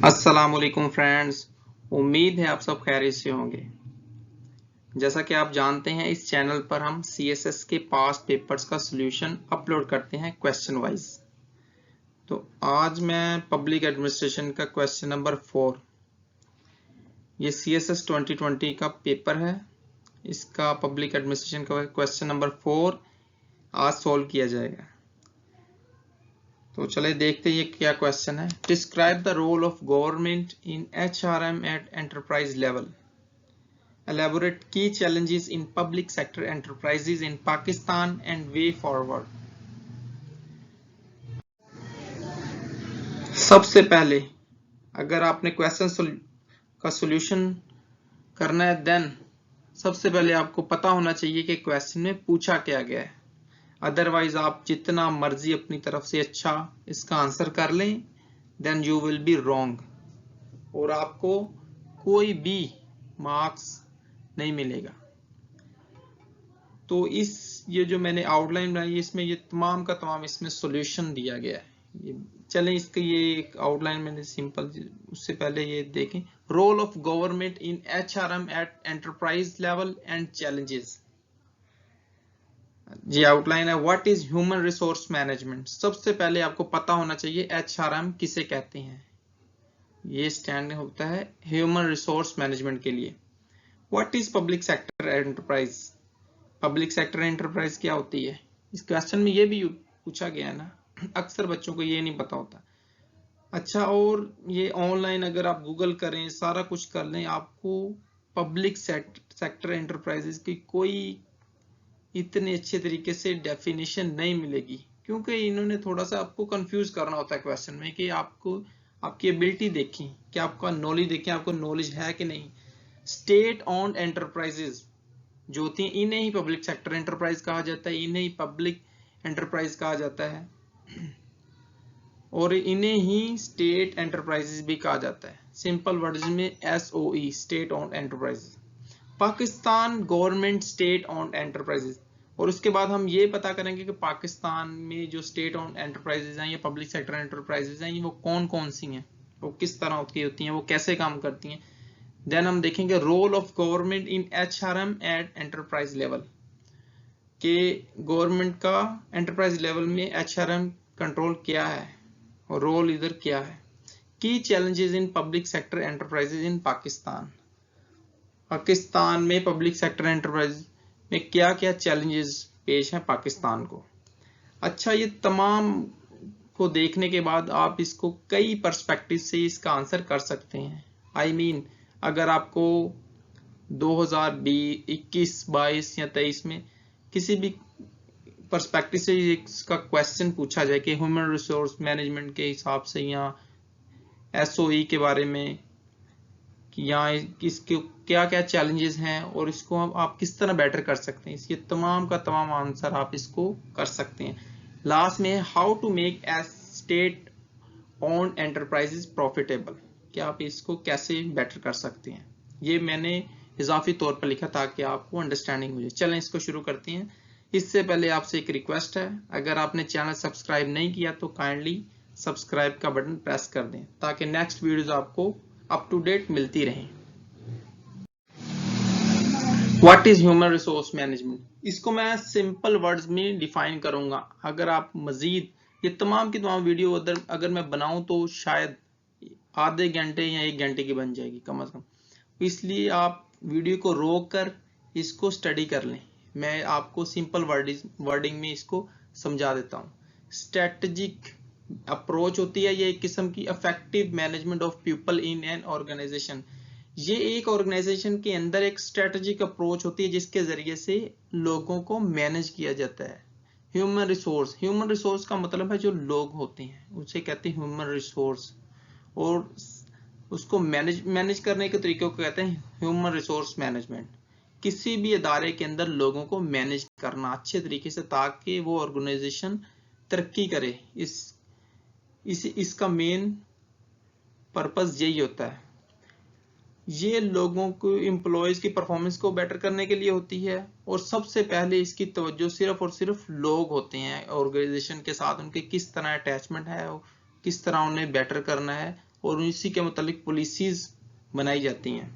अस्सलामुअलैकुम फ्रेंड्स, उम्मीद है आप सब खैरियत से होंगे। जैसा कि आप जानते हैं, इस चैनल पर हम CSS के पास्ट पेपर्स का सॉल्यूशन अपलोड करते हैं क्वेश्चन वाइज। तो आज मैं पब्लिक एडमिनिस्ट्रेशन का क्वेश्चन नंबर 4, ये CSS 2020 का पेपर है, इसका पब्लिक एडमिनिस्ट्रेशन का क्वेश्चन नंबर 4 आज सॉल्व किया जाएगा। तो चले देखते हैं ये क्या क्वेश्चन है। Describe the role of government in HRM at enterprise level. Elaborate key challenges in public sector enterprises in Pakistan and way forward. सबसे पहले अगर आपने क्वेश्चन का सॉल्यूशन करना है, देन सबसे पहले आपको पता होना चाहिए कि क्वेश्चन में पूछा क्या गया है। अदरवाइज आप जितना मर्जी अपनी तरफ से अच्छा इसका आंसर कर लें, then you will be wrong और आपको कोई भी मार्क्स नहीं मिलेगा। तो ये जो मैंने आउटलाइन बनाई, इसमें ये तमाम का तमाम इसमें सॉल्यूशन दिया गया है। चलें इसके ये एक आउटलाइन मैंने सिंपल, उससे पहले ये देखें। Role of government in HRM at enterprise level and challenges. ये आउटलाइन है। What is human resource management. सबसे पहले आपको पता होना चाहिए HRM किसे कहते हैं। ये स्टैंड होता है ह्यूमन रिसोर्स मैनेजमेंट के लिए। What is public sector enterprise. Public sector enterprise क्या होती है, इस क्वेश्चन में ये भी पूछा गया है ना, अक्सर बच्चों को ये नहीं पता होता। अच्छा, और ये ऑनलाइन अगर आप गूगल करें, सारा कुछ कर लें, आपको पब्लिक सेक्टर एंटरप्राइजेस की कोई इतने अच्छे तरीके से डेफिनेशन नहीं मिलेगी, क्योंकि इन्होंने थोड़ा सा आपको कंफ्यूज करना होता है क्वेश्चन में कि आपको आपकी एबिलिटी देखें, कि आपका नॉलेज देखें, आपको नॉलेज है कि नहीं। स्टेट ऑन्ड एंटरप्राइजेस जो होती हैं, इन्हें ही पब्लिक सेक्टर एंटरप्राइज कहा जाता है, इन्हें ही पब्लिक एंटरप्राइज कहा जाता है, और इन्हें ही स्टेट एंटरप्राइजेस भी कहा जाता है। सिंपल वर्ड्स में SOE, state owned enterprises. Pakistan government state owned enterprises. और उसके बाद हम ये पता करेंगे कि पाकिस्तान में जो स्टेट ऑन्ड एंटरप्राइजेस हैं या पब्लिक सेक्टर एंटरप्राइजेस हैं, वो कौन कौन सी हैं, वो किस तरह की होती हैं, वो कैसे काम करती हैं। देन हम देखेंगे role of government in HRM at enterprise level, के गवर्नमेंट का एंटरप्राइज लेवल में HRM कंट्रोल क्या है और रोल इधर क्या है। Key challenges in public sector enterprises in Pakistan. Pakistan में पब्लिक सेक्टर एंटरप्राइज में क्या क्या चैलेंजेस पेश हैं पाकिस्तान को। अच्छा, ये तमाम को देखने के बाद आप इसको कई पर्सपेक्टिव से इसका आंसर कर सकते हैं। I mean, अगर आपको 2020, 21, 22 या 23 में किसी भी पर्सपेक्टिव से इसका क्वेश्चन पूछा जाए कि ह्यूमन रिसोर्स मैनेजमेंट के हिसाब से या SOE के बारे में, कि यहाँ इसके क्या क्या चैलेंजेस हैं और इसको आप किस तरह बेटर कर सकते हैं, इसके तमाम का तमाम आंसर आप इसको कर सकते हैं। लास्ट में how to make state owned enterprises profitable, कि आप इसको कैसे बेटर कर सकते हैं। ये मैंने इजाफी तौर पर लिखा ताकि आपको अंडरस्टैंडिंग हो जाए। चलें इसको शुरू करते हैं। इससे पहले आपसे एक रिक्वेस्ट है, अगर आपने चैनल सब्सक्राइब नहीं किया तो काइंडली सब्सक्राइब का बटन प्रेस कर दें ताकि नेक्स्ट वीडियोस आपको अप टू डेट मिलती रहे। What is human resource management, इसको मैं सिंपल वर्ड्स में डिफाइन करूंगा। अगर आप मजीद ये तमाम की तमाम वीडियो अगर मैं बनाऊं तो शायद आधे घंटे या 1 घंटे की बन जाएगी कम से कम, इसलिए आप वीडियो को रोक कर इसको स्टडी कर लें। मैं आपको सिंपल वर्डिंग में इसको समझा देता हूँ। स्ट्रेटेजिक अप्रोच होती है ये एक किस्म की effective management of people in an organisation. ये एक ऑर्गेनाइजेशन के अंदर एक स्ट्रेटेजिक अप्रोच होती है जिसके जरिए से लोगों को मैनेज किया जाता है। ह्यूमन रिसोर्स का मतलब है जो लोग होते हैं उसे कहते हैं ह्यूमन रिसोर्स, और उसको मैनेज करने के तरीके को कहते हैं ह्यूमन रिसोर्स मैनेजमेंट। किसी भी इदारे के अंदर लोगों को मैनेज करना अच्छे तरीके से ताकि वो ऑर्गेनाइजेशन तरक्की करे। इसका मेन पर्पस यही होता है। ये लोगों को एम्प्लॉयज की परफॉर्मेंस को बेटर करने के लिए होती है, और सबसे पहले इसकी तवज्जो सिर्फ और सिर्फ लोग होते हैं। ऑर्गेनाइजेशन के साथ उनके किस तरह अटैचमेंट है, किस तरह उन्हें बेटर करना है, और इसी के मुतालिक पॉलिसीज बनाई जाती हैं।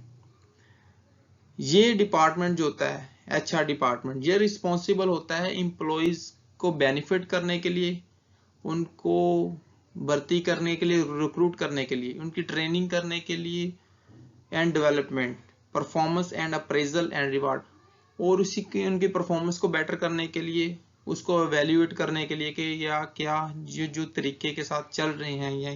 ये डिपार्टमेंट जो होता है HR डिपार्टमेंट, ये रिस्पॉन्सिबल होता है एम्प्लॉइज को बेनिफिट करने के लिए, उनको भर्ती करने के लिए, रिक्रूट करने के लिए, उनकी ट्रेनिंग करने के लिए and development, performance and appraisal and reward, और उसी की उनकी परफॉर्मेंस को बेटर करने के लिए, उसको एवेल्युएट करने के लिए कि या क्या ये जो तरीके के साथ चल रहे हैं या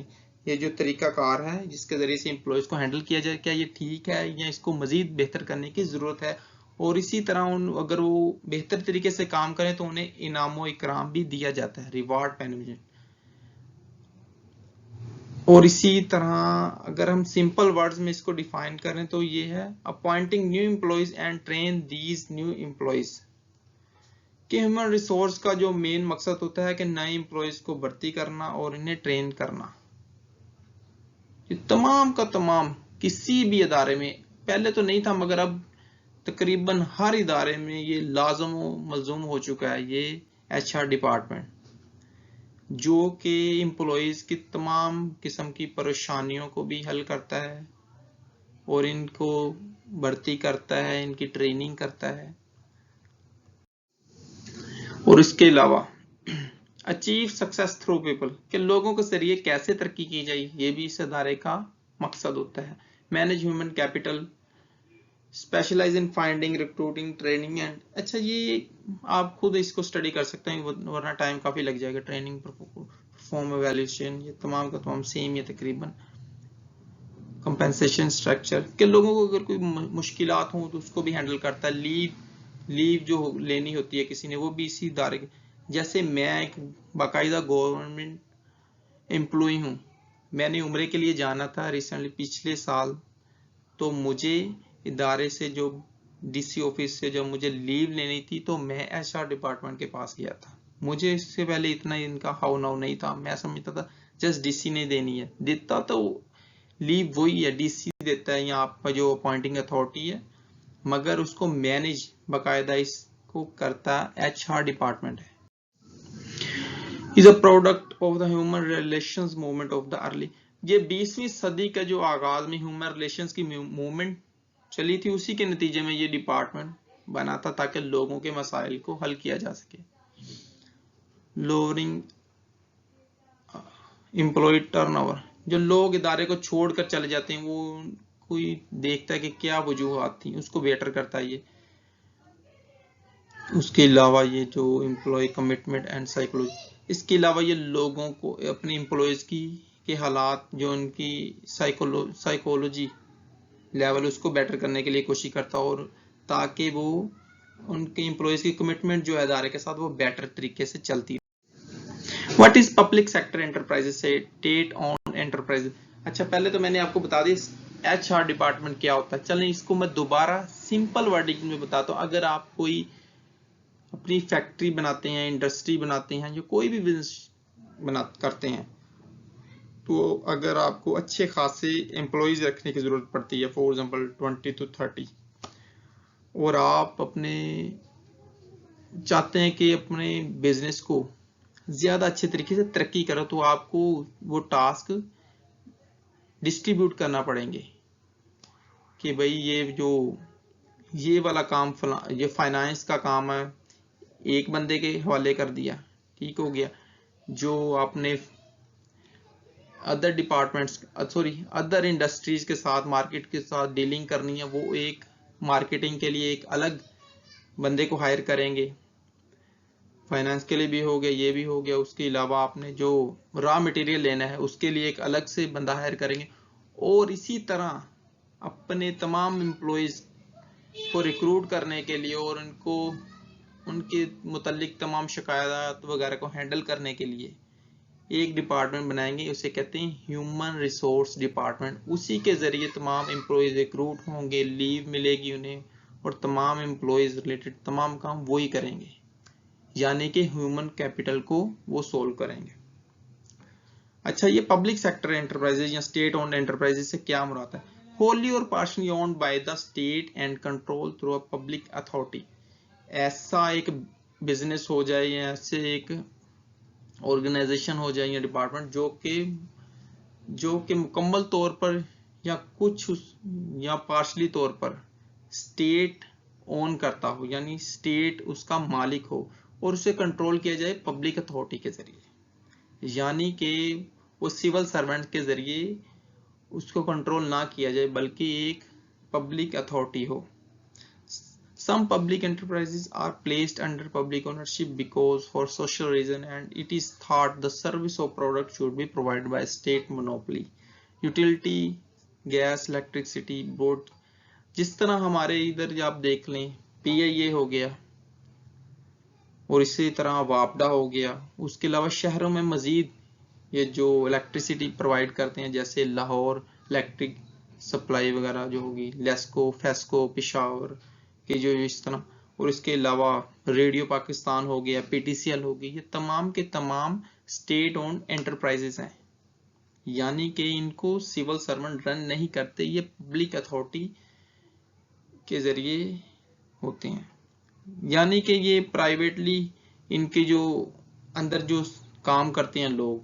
ये जो तरीकाकार है जिसके जरिए से एम्प्लॉयज को हैंडल किया जाए, क्या ये ठीक है या इसको मजीद बेहतर करने की जरूरत है। और इसी तरह अगर वो बेहतर तरीके से काम करें तो उन्हें इनाम इकराम भी दिया जाता है, रिवार्ड पेनल्टी। और इसी तरह अगर हम सिंपल वर्ड्स में इसको डिफाइन करें तो ये है appointing new employees and train these new employees. कि ह्यूमन रिसोर्स का जो मेन मकसद होता है कि नए एम्प्लॉयज को भर्ती करना और इन्हें ट्रेन करना। ये तमाम का तमाम किसी भी इदारे में, पहले तो नहीं था मगर अब तकरीबन हर इदारे में ये लाजम मलजूम हो चुका है, ये HR डिपार्टमेंट, जो कि एम्प्लॉयज की तमाम किस्म की परेशानियों को भी हल करता है और इनको भर्ती करता है, इनकी ट्रेनिंग करता है। और इसके अलावा अचीव सक्सेस थ्रू पीपल, कि लोगों के जरिए कैसे तरक्की की जाए, ये भी इस अदारे का मकसद होता है। Manage human capital, specialise in finding, recruiting, training and, अच्छा ये आप खुद इसको स्टडी कर सकते हैं वरना टाइम काफी लग जाएगा। ट्रेनिंग, परफॉर्म एवेल्यूएशन, ये तमाम का तमाम सेम है तकरीबन। कंपेंसेशन स्ट्रक्चर, कि लोगों को अगर कोई मुश्किलात हो तो उसको भी हैंडल करता है। लीव जो लेनी होती है किसी ने, वो भी इसी इदारे के, जैसे मैं एक बाकायदा गवर्नमेंट एम्प्लॉय हूँ, मैंने उम्रे के लिए जाना था रिसेंटली पिछले साल, तो मुझे इदारे से जो DC ऑफिस से जब मुझे लीव लेनी थी तो मैं HR डिपार्टमेंट के पास गया था। मुझे इससे पहले इतना इनका हाउ नाउ नहीं था, मैं समझता था जस्ट DC ने देनी है, देता तो लीव वही है, DC देता है या आपका जो अपॉइंटिंग अथॉरिटी है, मगर उसको मैनेज बाकायदा इसको करता HR डिपार्टमेंट है। Is a product of the human relations movement of the early, ये 20वीं सदी का जो आगाज में ह्यूमन रिलेशंस की मूवमेंट चली थी, उसी के नतीजे में ये डिपार्टमेंट बना था ताकि लोगों के मसाइल को हल किया जा सके। लोअरिंग एम्प्लॉय टर्नओवर, जो लोग इदारे को छोड़कर चले जाते हैं, वो कोई देखता है कि क्या वजूहात थी, उसको बेटर करता है ये। उसके अलावा ये जो एम्प्लॉय कमिटमेंट एंड साइकोलॉजी, इसके अलावा ये लोगों को अपने एम्प्लॉयज की के हालात, जो उनकी साइकोलॉजी लेवल, उसको बेटर करने के लिए कोशिश करता है, और ताकि वो उनके एम्प्लॉयज की कमिटमेंट जो है इदारे के साथ वो बेटर तरीके से चलती है। What is public sector enterprises, state on enterprise. अच्छा पहले तो मैंने आपको बता दिया HR डिपार्टमेंट क्या होता है, चलें इसको मैं दोबारा सिंपल वर्डिंग में बताता हूँ। अगर आप कोई अपनी फैक्ट्री बनाते हैं, इंडस्ट्री बनाते हैं, जो कोई भी बिजनेस करते हैं, तो अगर आपको अच्छे खासे एम्प्लॉयज रखने की जरूरत पड़ती है, फॉर एग्जांपल 20 to 30, और आप अपने चाहते हैं कि अपने बिजनेस को ज्यादा अच्छे तरीके से तरक्की करो, तो आपको वो टास्क डिस्ट्रीब्यूट करना पड़ेंगे कि भाई ये वाला काम ये फाइनेंस का काम है, एक बंदे के हवाले कर दिया, ठीक हो गया। जो आपने अदर डिपार्टमेंट्स अदर इंडस्ट्रीज के साथ, मार्केट के साथ डीलिंग करनी है, वो एक मार्केटिंग के लिए एक अलग बंदे को हायर करेंगे, फाइनेंस के लिए भी हो गया, ये भी हो गया। उसके अलावा आपने जो रॉ मटेरियल लेना है उसके लिए एक अलग से बंदा हायर करेंगे, और इसी तरह अपने तमाम एम्प्लॉयज को रिक्रूट करने के लिए और उनको उनके मुतालिक तमाम शिकायत वगैरह को हैंडल करने के लिए एक डिपार्टमेंट बनाएंगे, उसे कहते हैं ह्यूमन रिसोर्स डिपार्टमेंट। उसी के जरिए तमाम एम्प्लॉयज रिक्रूट होंगे, लीव मिलेगी उन्हें, और तमाम एम्प्लॉयज रिलेटेड तमाम काम वही करेंगे, यानी कि ह्यूमन कैपिटल को वो सोल्व करेंगे। अच्छा, ये पब्लिक सेक्टर एंटरप्राइजेज या स्टेट ओन्ड एंटरप्राइजेज से क्या मुराद है? होली और partially owned by the state and control through a public authority. ऐसा एक बिजनेस हो जाए या ऐसे एक ऑर्गेनाइजेशन हो जाए या डिपार्टमेंट जो कि जो कि मुकम्मल तौर पर या कुछ या पार्शली तौर पर स्टेट ओन करता हो, यानी स्टेट उसका मालिक हो, और उसे कंट्रोल किया जाए पब्लिक अथॉरिटी के जरिए, यानी कि वो सिविल सर्वेंट के जरिए उसको कंट्रोल ना किया जाए बल्कि एक पब्लिक अथॉरिटी हो। Some public enterprises are placed under public ownership because for social reason and it is thought the service or product should be provided by state monopoly. Utility, gas, electricity board, जिस तरह हमारे इधर आप देख लें PIA हो गया और इसी तरह वापडा हो गया। उसके अलावा शहरों में मजीद ये जो इलेक्ट्रिसिटी प्रोवाइड करते हैं जैसे लाहौर इलेक्ट्रिक सप्लाई वगैरह जो होगी, लेस्को, फेस्को, पिशावर के जो इस तरह, और इसके अलावा रेडियो पाकिस्तान हो गया, PTCL हो गई, ये तमाम के तमाम स्टेट ओन्ड एंटरप्राइजेस हैं, यानी कि इनको सिविल सर्वेंट रन नहीं करते, ये पब्लिक अथॉरिटी के जरिए होते हैं, यानी कि ये प्राइवेटली इनके जो अंदर जो काम करते हैं लोग,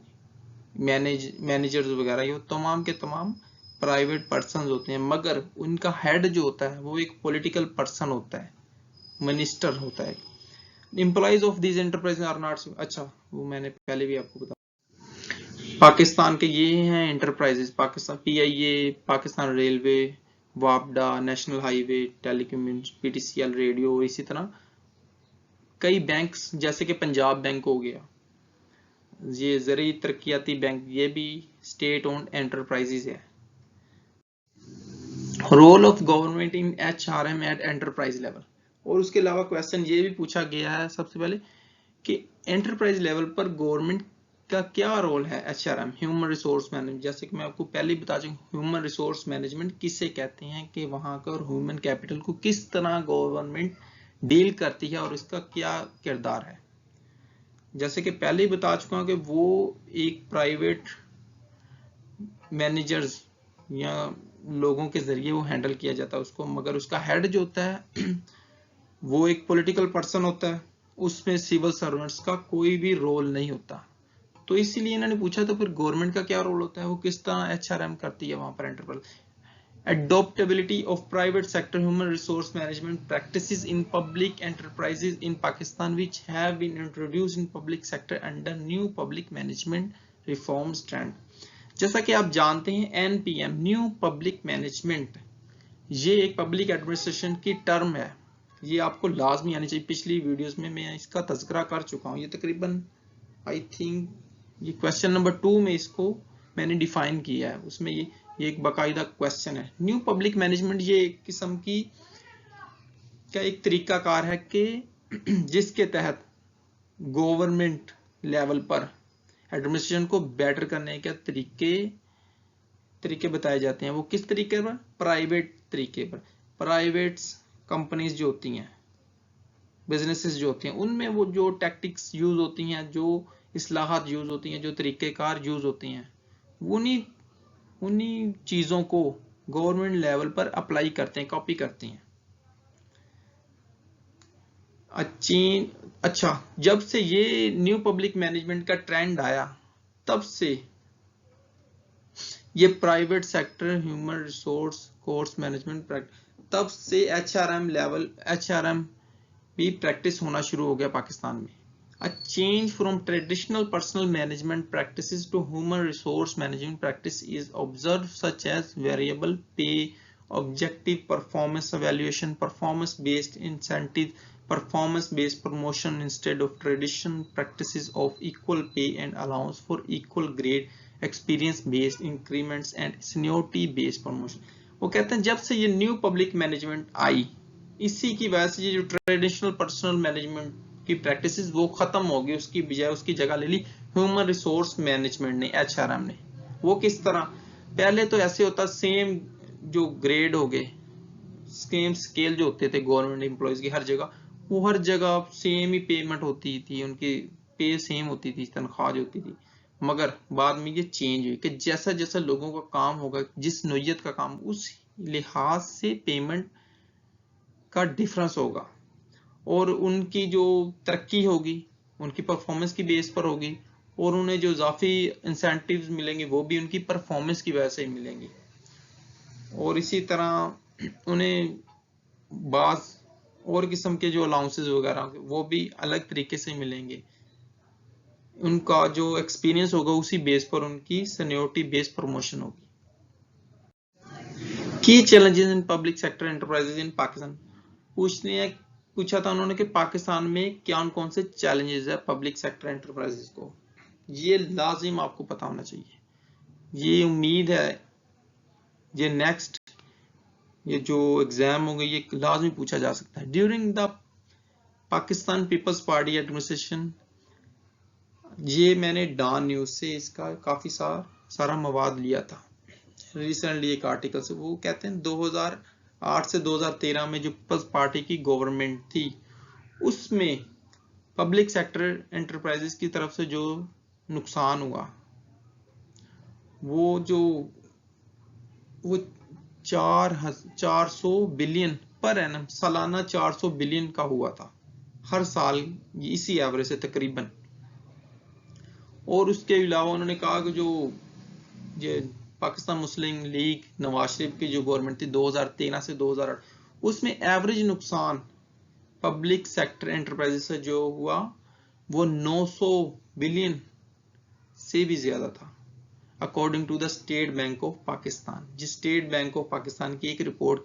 मैनेजर्स वगैरह, ये तमाम के तमाम प्राइवेट पर्सन होते हैं, मगर उनका हेड जो होता है वो एक पॉलिटिकल पर्सन होता है, मिनिस्टर होता है। Employees of this enterprise are not, अच्छा वो मैंने पहले भी आपको बताया। पाकिस्तान के ये हैं enterprises, Pakistan PIA, Pakistan railway, वापडा, national highway, telecommunication, PTCL, radio, इसी तरह कई बैंक्स जैसे कि पंजाब बैंक हो गया, ये ज़रूरी तरक्याती बैंक, ये भी स्टेट ओन्ड एंटरप्राइजेस है। Role of government in HRM at enterprise level, और उसके अलावा क्वेश्चन ये भी पूछा गया है सबसे पहले कि एंटरप्राइज लेवल पर गवर्नमेंट का क्या रोल है। HRM ह्यूमन रिसोर्स मैनेजमेंट, जैसे कि मैं आपको पहले ही बता चुका, ह्यूमन रिसोर्स मैनेजमेंट किसे कहते हैं कि वहां का ह्यूमन कैपिटल को किस तरह गवर्नमेंट डील करती है और इसका क्या किरदार है। जैसे कि पहले ही बता चुका हूं कि वो एक प्राइवेट मैनेजर्स या लोगों के जरिए वो हैंडल किया जाता है उसको, मगर उसका हेड जो होता है वो एक पॉलिटिकल पर्सन होता है, उसमें सिविल सर्वेंट्स का कोई भी रोल नहीं होता। तो इसीलिए इन्होंने पूछा तो फिर गवर्नमेंट का क्या रोल होता है, वो किस तरह HRM करती है वहां पर enterprise. Adoptability of private sector human resource management practices in public enterprises in Pakistan which have been introduced in public sector under new public management reforms trend। जैसा कि आप जानते हैं NPM न्यू पब्लिक मैनेजमेंट, ये एक public administration की term है, ये आपको लाजमी आनी चाहिए। पिछली वीडियोस में मैं इसका तज़किरा कर चुका हूँ, ये तकरीबन आई थिंक ये क्वेश्चन नंबर 2 में इसको मैंने डिफाइन किया है, उसमें ये एक बाकायदा क्वेश्चन है। न्यू पब्लिक मैनेजमेंट ये एक किस्म की क्या एक तरीकाकार है कि जिसके तहत गवर्नमेंट लेवल पर एडमिनिस्ट्रेशन को बेटर करने के तरीके बताए जाते हैं। वो किस तरीके पर, प्राइवेट तरीके पर। प्राइवेट कंपनीज जो होती हैं, बिजनेसेस जो होती हैं, उनमें वो जो टैक्टिक्स यूज होती हैं, जो इस्लाहात यूज होती हैं, जो तरीकेकार यूज होती हैं, उन्हीं चीजों को गवर्नमेंट लेवल पर अप्लाई करते हैं, कॉपी करते हैं। अच्छा, जब से ये न्यू पब्लिक मैनेजमेंट का ट्रेंड आया तब से ये private sector human resource course management, तब से HRM भी प्रैक्टिस होना शुरू हो गया पाकिस्तान में। A change from traditional personal management practices to human resource management practice is observed, such as variable pay, objective performance evaluation, performance-based incentive, performance-based promotion instead of traditional practices of equal pay and allowance for equal grade, experience-based increments and seniority-based promotion। वो कहते हैं जब से ये new public management आई, इसी की वजह से ये जो ट्रेडिशनल पर्सनल मैनेजमेंट की प्रैक्टिसेस वो खत्म हो गई, उसकी बजाय उसकी जगह ले ली ह्यूमन रिसोर्स मैनेजमेंट ने, HRM ने। वो किस तरह, पहले तो ऐसे होता, सेम जो ग्रेड हो गए, सेम स्केल जो होते थे गवर्नमेंट एम्प्लॉयज की हर जगह, वो हर जगह सेम ही पेमेंट होती थी, उनकी पे सेम होती थी, तनख्वाह जो होती थी। मगर बाद में ये चेंज हुई कि जैसा जैसा लोगों का काम होगा, जिस नोयत का काम, उस लिहाज से पेमेंट का डिफरेंस होगा और उनकी जो तरक्की होगी उनकी परफॉर्मेंस की बेस पर होगी, और उन्हें जो इजाफी इंसेंटिव्स मिलेंगे वो भी उनकी परफॉर्मेंस की वजह से ही मिलेंगी। और इसी तरह उन्हें बाज और किस्म के जो अलाउंसेस वगैरह वो भी अलग तरीके से मिलेंगे। उनका जो एक्सपीरियंस होगा उसी बेस पर उनकी सीनियरिटी बेस्ड प्रमोशन होगी। Key challenges in public sector enterprises in Pakistan पूछा था उन्होंने कि पाकिस्तान में कौन से चैलेंजेस है पब्लिक सेक्टर एंटरप्राइजेज को। ये लाजिम आपको पता होना चाहिए। ये उम्मीद है ये नेक्स्ट ये जो एग्जाम होंगे ये लाजमी पूछा जा सकता है। During the Pakistan Peoples Party administration, ये मैंने डॉन न्यूज से इसका काफी सारा मवाद लिया था रिसेंटली एक आर्टिकल से। वो कहते हैं 2008 से 2013 में जो पीपल्स पार्टी की गवर्नमेंट थी उसमें पब्लिक सेक्टर एंटरप्राइजेस की तरफ से जो नुकसान हुआ वो 400 बिलियन पर एनम सालाना 400 बिलियन का हुआ था हर साल इसी एवरेज से तकरीबन। और उसके अलावा उन्होंने कहा कि जो ये पाकिस्तान मुस्लिम लीग नवाज शरीफ की जो गवर्नमेंट थी 2013 से 2008 उसमें एवरेज नुकसान पब्लिक सेक्टर एंटरप्राइजेस से जो हुआ वो 900 बिलियन से भी ज्यादा था according to the State Bank of Pakistan. जिस स्टेट बैंक ऑफ पाकिस्तान की एक रिपोर्ट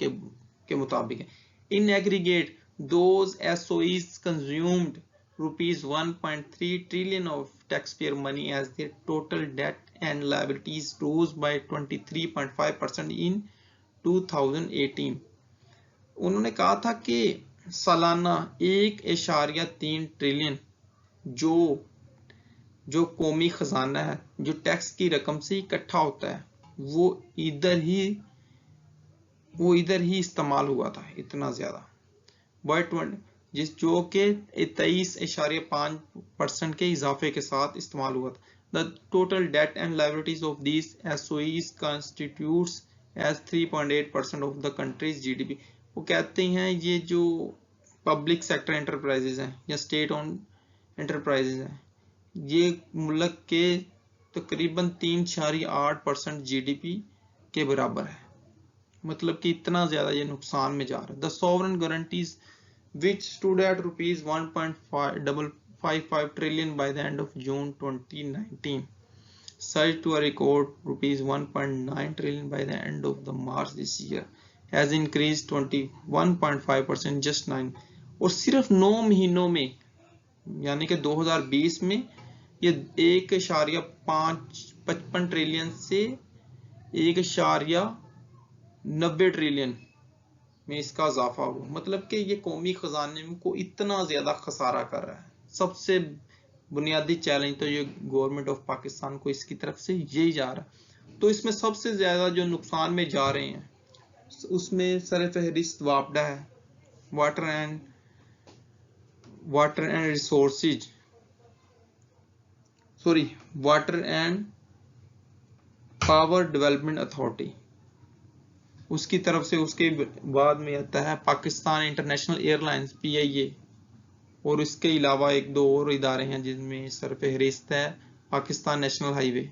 के मुताबिक है। In aggregate those SOEs consumed rupees 1.3 trillion of taxpayer money as their total debt and liabilities rose by 23.5% in 2018। उन्होंने कहा था कि सालाना 1.3 ट्रिलियन जो कौमी खजाना है जो टैक्स की रकम से इकट्ठा होता है वो इधर ही इस्तेमाल हुआ था इतना ज्यादा जो कि 23.5% के इजाफे के साथ इस्तेमाल हुआ था। The total debt and liabilities of these SOEs constitutes as 3.8% of the country's GDP. वो कहते हैं ये जो पब्लिक सेक्टर एंटरप्राइजेज हैं या स्टेट ओन एंटरप्राइजेज हैं ये मुल्क के तकरीबन 3.8% जीडीपी के बराबर है। मतलब कि इतना ज्यादा ये नुकसान में जा रहा है। The sovereign guarantees which stood at rupees 1.55 trillion by the end of June 2019 surged to a record rupees 1.9 trillion by the end of the March this year, has increased 21.5% just 9 और सिर्फ 9 महीनों में यानी कि 2020 में ये 1.55 ट्रिलियन से 1.90 trillion में इसका इजाफा हुआ। मतलब कि ये कौमी खजाने को इतना ज्यादा खसारा कर रहा है। सबसे बुनियादी चैलेंज तो ये गवर्नमेंट ऑफ पाकिस्तान को इसकी तरफ से यही जा रहा है। तो इसमें सबसे ज्यादा जो नुकसान में जा रहे हैं उसमें सरफहरिस्त वापडा है, water and power development authority उसकी तरफ से। उसके बाद में आता है पाकिस्तान इंटरनेशनल एयरलाइंस PIA और इसके अलावा एक दो और इदारे हैं जिनमें सरफहरिस्त है Pakistan national highway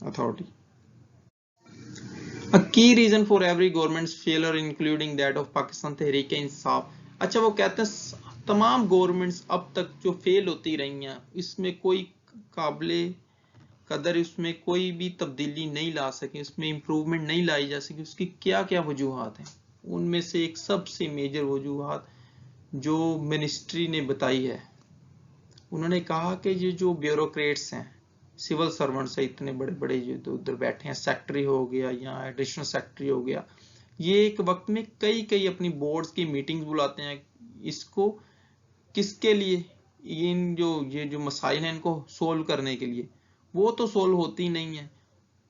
authority. A key reason for every government's failure including that of Pakistan Tehreek Insaf. अच्छा वो कहते हैं तमाम गवर्नमेंट्स अब तक जो फेल होती रही हैं इसमें कोई काबिले कदर उसमें कोई भी तब्दीली नहीं ला सके, उसमें इंप्रूवमेंट नहीं लाई जा सकी। उसकी क्या क्या वजूहात हैं? उनमें से एक सबसे मेजर वजूहात जो मिनिस्ट्री ने बताई है, उन्होंने कहा कि ये जो ब्यूरोक्रेट्स हैं, सिविल सर्वेंट्स है इतने बड़े बड़े जो उधर बैठे हैं, सेक्रेटरी हो गया या एडिशनल सेक्रेटरी हो गया, ये एक वक्त में कई अपनी बोर्ड्स की मीटिंग्स बुलाते हैं। इसको किसके लिए? ये जो मसाइल हैं इनको सोल्व करने के लिए। वो तो सोल्व होती नहीं है,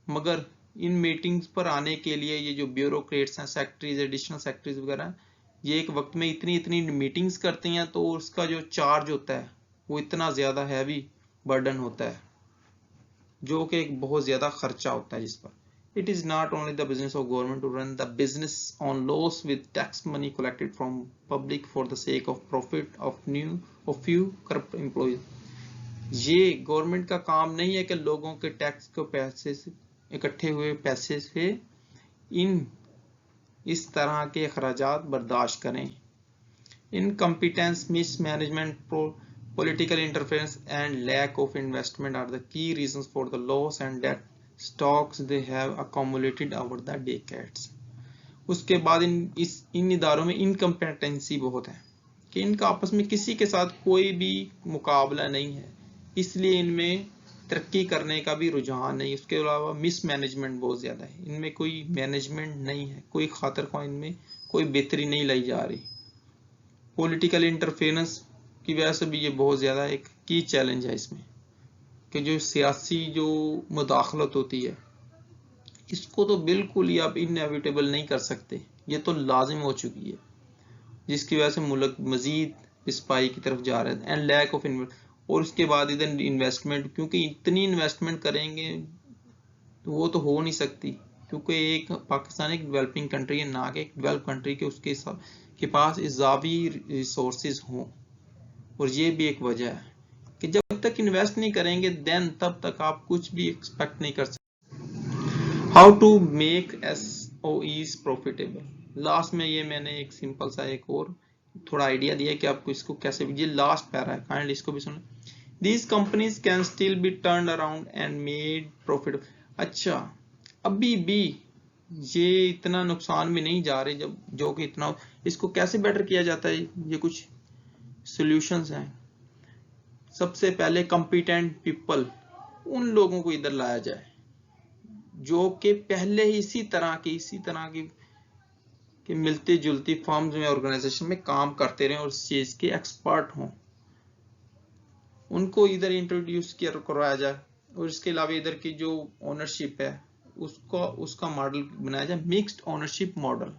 मगर इन मीटिंग्स पर आने के लिए ये जो ब्यूरोक्रेट्स हैं, सेक्रेटरीज, एडिशनल सेक्रेटरीज वगैरह, ये एक वक्त में इतनी मीटिंग्स करते हैं तो उसका जो चार्ज होता है वो इतना ज्यादा हैवी बर्डन होता है जो कि एक बहुत ज्यादा खर्चा होता है जिस पर। It is not only the business of government to run the business on loss with tax money collected from public for the sake of profit of few corrupt employees। ये गवर्नमेंट का काम नहीं है कि लोगों के टैक्स को पैसे से इकट्ठे हुए पैसे से इस तरह के अखराजात बर्दाश्त करें। Incompetence, mismanagement, political interference and lack of investment are the key reasons for the loss and debt stocks they have accumulated over the decades. उसके बाद इन इदारों में इनकम्पेटेंसी बहुत है कि इनका आपस में किसी के साथ कोई भी मुकाबला नहीं है, इसलिए इनमें तरक्की करने का भी रुझान नहीं। उसके अलावा मिसमैनेजमेंट बहुत ज़्यादा है, इनमें कोई मैनेजमेंट नहीं है, कोई खातर ख्वाह इनमें कोई बेहतरी नहीं लाई जा रही। पॉलिटिकल इंटरफेरेंस की वजह से भी ये बहुत ज़्यादा एक की चैलेंज है इसमें कि जो सियासी जो मुदाखलत होती है इसको तो बिल्कुल ही आप इनएविटेबल नहीं कर सकते, ये तो लाजिम हो चुकी है, जिसकी वजह से मुल्क मजीद पिछपाई की तरफ जा रहे हैं। एंड लैक ऑफ और उसके बाद इधर इन्वेस्टमेंट, क्योंकि इतनी इन्वेस्टमेंट करेंगे तो वो तो हो नहीं सकती, क्योंकि एक पाकिस्तान एक डेवलपिंग कंट्री है, ना कि एक डेवलप कंट्री के उसके के पास इजाफी रिसोर्सेज हों। और ये भी एक वजह है कि जब तक इन्वेस्ट नहीं करेंगे देन तब तक आप कुछ भी एक्सपेक्ट नहीं कर सकते। How to make SOEs profitable. Last में ये मैंने एक सिंपल सा एक और थोड़ा आइडिया दिया कि आपको इसको कैसे, ये लास्ट पैरा है, काइंडली इसको भी सुनो। These companies can still be turned around and made profitable. अच्छा, अभी भी ये इतना नुकसान में नहीं जा रहे जब जो कि इतना, इसको कैसे बेटर किया जाता है, ये कुछ सॉल्यूशंस हैं। सबसे पहले कॉम्पिटेंट पीपल, उन लोगों को इधर लाया जाए जो कि पहले ही इसी तरह की मिलती जुलती फर्म्स में ऑर्गेनाइजेशन में काम करते रहे और इस चीज के एक्सपर्ट हों, उनको इधर इंट्रोड्यूस करवाया जाए। और इसके अलावा इधर की जो ओनरशिप है उसका मॉडल बनाया जाए, mixed ownership model,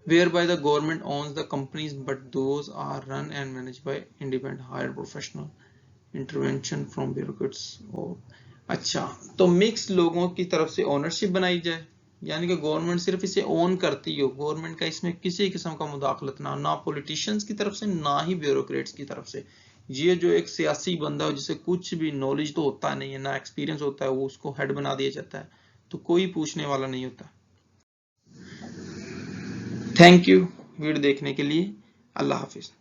whereby the government owns the companies but those are run and managed by independent hired professional, intervention from bureaucrats। और अच्छा, तो मिक्स लोगों की तरफ से ओनरशिप बनाई जाए, यानी कि गवर्नमेंट सिर्फ इसे ओन करती हो, गवर्नमेंट का इसमें किसी किस्म का मुदाखलत ना पॉलिटिशियंस की तरफ से ना ही ब्यूरोक्रेट्स की तरफ से। ये जो एक सियासी बंदा हो जिसे कुछ भी नॉलेज तो होता नहीं है, ना एक्सपीरियंस होता है, वो उसको हेड बना दिया जाता है, तो कोई पूछने वाला नहीं होता। थैंक यू वीडियो देखने के लिए। अल्लाह हाफिज।